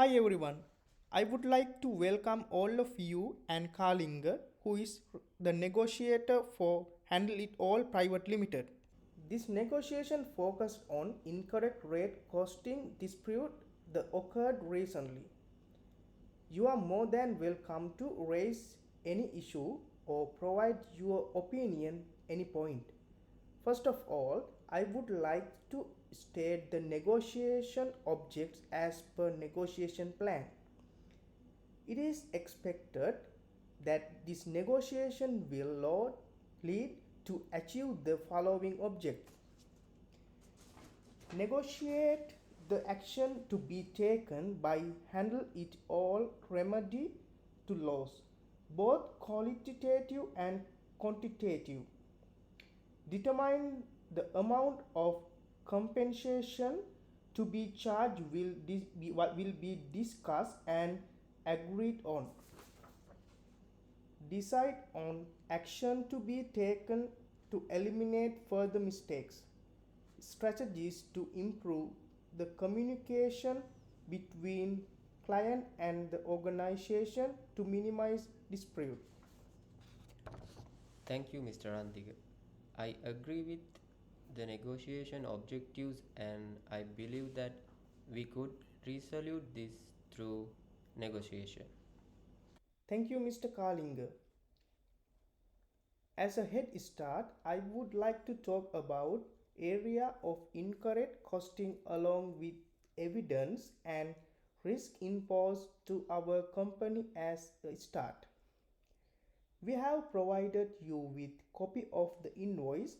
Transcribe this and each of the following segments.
Hi everyone. I would like to welcome all of you and Karlinga, who is the negotiator for Handle It All Private Limited. This negotiation focused on incorrect rate costing dispute that occurred recently. You are more than welcome to raise any issue or provide your opinion any point. First of all, I would like to state the negotiation objects as per negotiation plan. It is expected that this negotiation will lead to achieve the following object. Negotiate the action to be taken by handle it all remedy to loss, both qualitative and quantitative. Determine the amount of compensation to be charged will be discussed and agreed on. Decide on action to be taken to eliminate further mistakes. Strategies to improve the communication between client and the organization to minimize dispute. Thank you, Mr. Antiga. I agree with the negotiation objectives and I believe that we could resolve this through negotiation. Thank you, Mr. Karlinger. As a head start, I would like to talk about area of incorrect costing along with evidence and risk imposed to our company as a start. We have provided you with copy of the invoice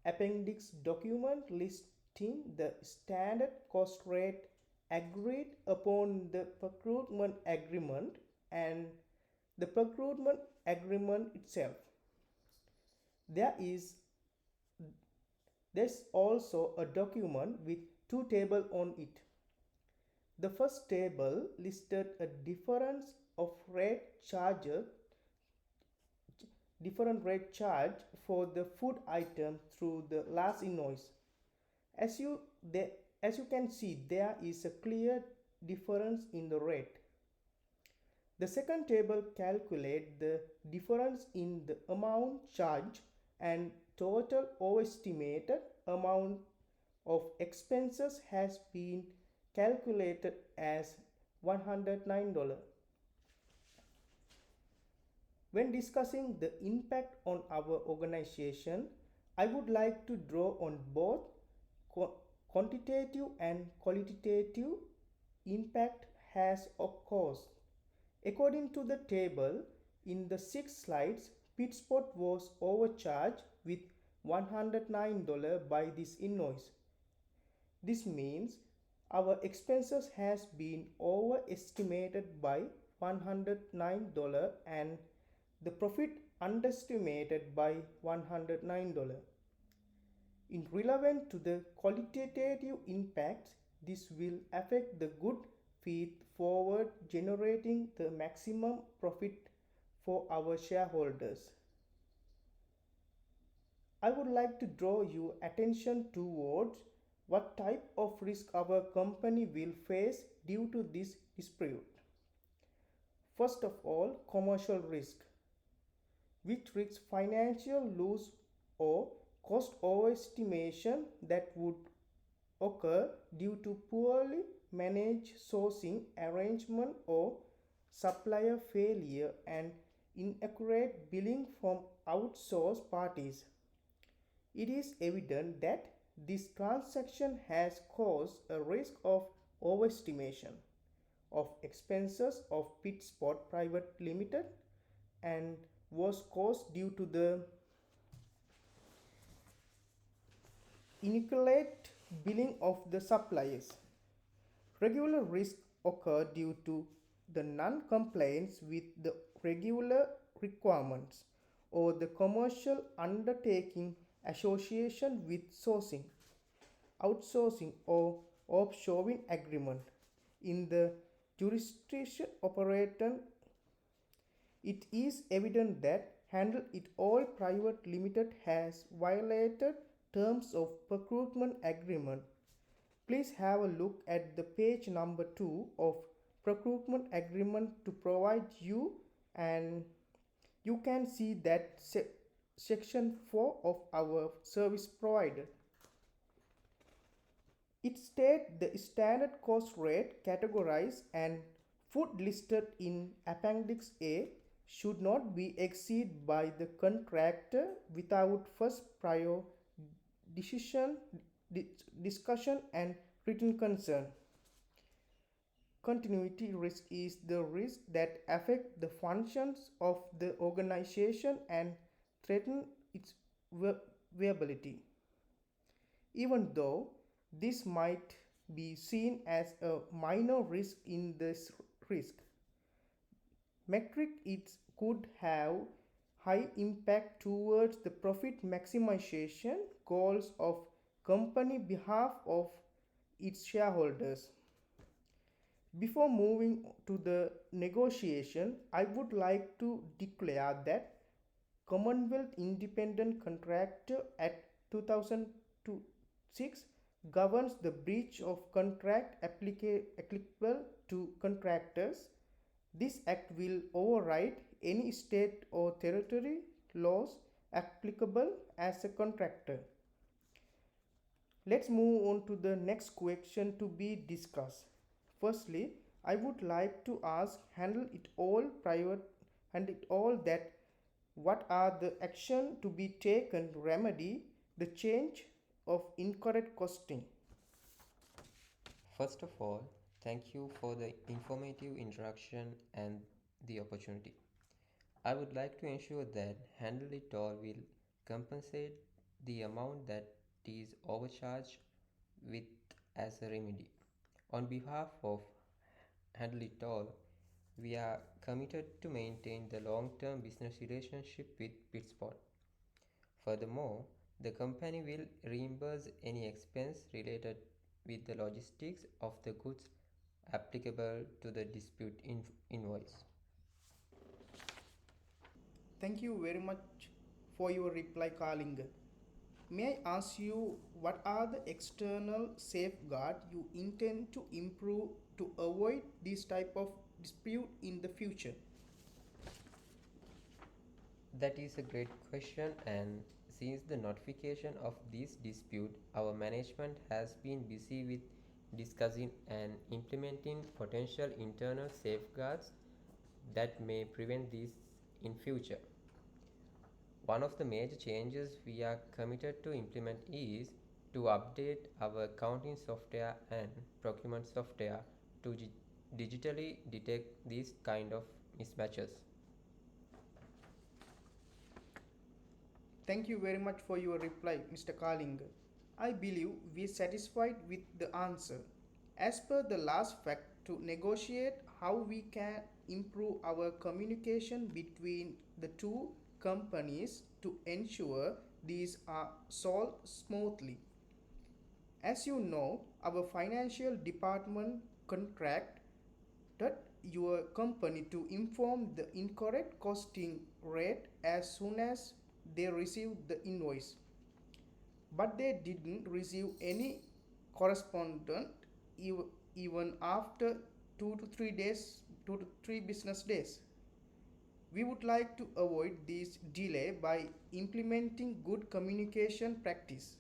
appendix document listing the standard cost rate agreed upon the procurement agreement and the procurement agreement itself. There is There's also a document with two tables on it. The first table listed a different rate charge for the food item through the last invoice. As you, the, as you can see, there is a clear difference in the rate. The second table calculates the difference in the amount charged and total overestimated amount of expenses has been calculated as $109. When discussing the impact on our organization, I would like to draw on both quantitative and qualitative impact has occurred. According to the table in the 6 slides, Pitspot was overcharged with $109 by this invoice. This means our expenses has been overestimated by $109 and the profit underestimated by $109. In relevant to the qualitative impacts, this will affect the good feed forward generating the maximum profit for our shareholders. I would like to draw your attention towards what type of risk our company will face due to this dispute. First of all, commercial risk, which risks financial loss or cost overestimation that would occur due to poorly managed sourcing arrangement or supplier failure and inaccurate billing from outsourced parties. It is evident that this transaction has caused a risk of overestimation of expenses of Pitspot Private Limited and was caused due to the inaccurate billing of the suppliers. Regular risks occur due to the non-compliance with the regular requirements or the commercial undertaking association with sourcing, outsourcing or offshoring agreement in the jurisdiction operator. It is evident that Handle It All Private Limited has violated terms of procurement agreement. Please have a look at the page number 2 of procurement agreement to provide you, and you can see that section 4 of our service provider. It states the standard cost rate categorized and food listed in Appendix A should not be exceeded by the contractor without first prior decision, discussion and written consent. Continuity risk is the risk that affect the functions of the organization and threaten its viability. Even though this might be seen as a minor risk in this risk metric, it could have high impact towards the profit maximization goals of company behalf of its shareholders. Before moving to the negotiation, I would like to declare that Commonwealth Independent Contractor Act 2006 governs the breach of contract applicable to contractors. This act will override any state or territory laws applicable as a contractor. Let's move on to the next question to be discussed. Firstly, I would like to ask handle it all that what are the action to be taken to remedy the change of incorrect costing? First of all, thank you for the informative introduction and the opportunity. I would like to ensure that Handle It All will compensate the amount that is overcharged with as a remedy. On behalf of Handle It All, we are committed to maintain the long-term business relationship with Pitspot. Furthermore, the company will reimburse any expense related with the logistics of the goods applicable to the dispute invoice. Thank you very much for your reply, Kalinga. May I ask you what are the external safeguards you intend to improve to avoid this type of dispute in the future? That is a great question, and since the notification of this dispute, our management has been busy with discussing and implementing potential internal safeguards that may prevent this in future. One of the major changes we are committed to implement is to update our accounting software and procurement software to digitally detect these kind of mismatches. Thank you very much for your reply, Mr. Kalinga. I believe we are satisfied with the answer. As per the last fact, to negotiate how we can improve our communication between the two companies to ensure these are solved smoothly. As you know, our financial department contracted your company to inform the incorrect costing rate as soon as they received the invoice, but they didn't receive any correspondent even after 2 to 3 business days. We would like to avoid this delay by implementing good communication practice.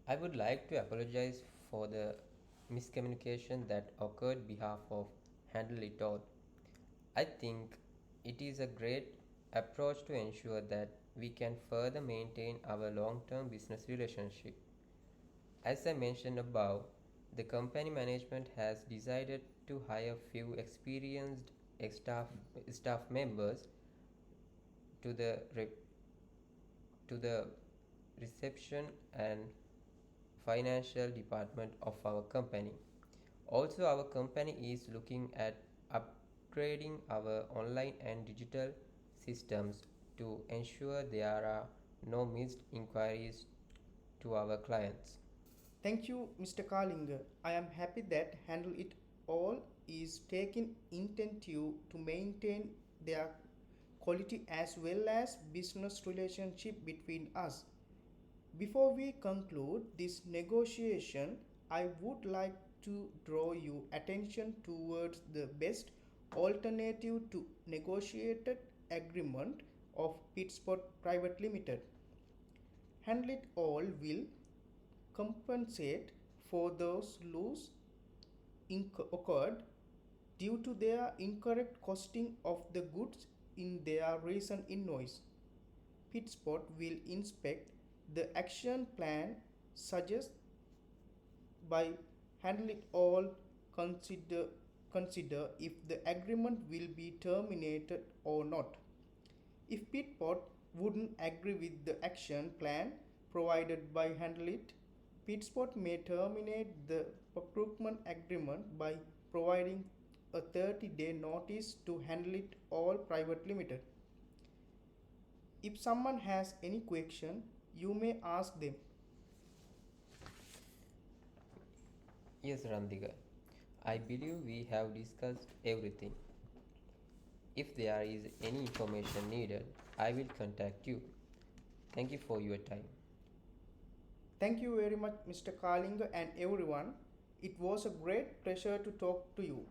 I would like to apologize for the miscommunication that occurred behalf of Handle It All. I think it is a great approach to ensure that we can further maintain our long-term business relationship. As I mentioned above, the company management has decided to hire few experienced staff members to the to the reception and financial department of our company. Also, our company is looking at upgrading our online and digital systems to ensure there are no missed inquiries to our clients. Thank you, Mr. Kalinga. I am happy that Handle It All is taking intentive to maintain their quality as well as business relationship between us. Before we conclude this negotiation, I would like to draw your attention towards the best alternative to negotiated agreement of Pitspot Private Limited. Handle It All will compensate for those losses occurred due to their incorrect costing of the goods in their recent invoice. Pitspot will inspect the action plan suggested by Handle It All. Consider if the agreement will be terminated or not. If Pitspot wouldn't agree with the action plan provided by Handle It, Pitspot may terminate the procurement agreement by providing a 30-day notice to Handle It All Private Limited. If someone has any question, you may ask them. Yes, Randika. I believe we have discussed everything. If there is any information needed, I will contact you. Thank you for your time. Thank you very much, Mr. Kalinga and everyone. It was a great pleasure to talk to you.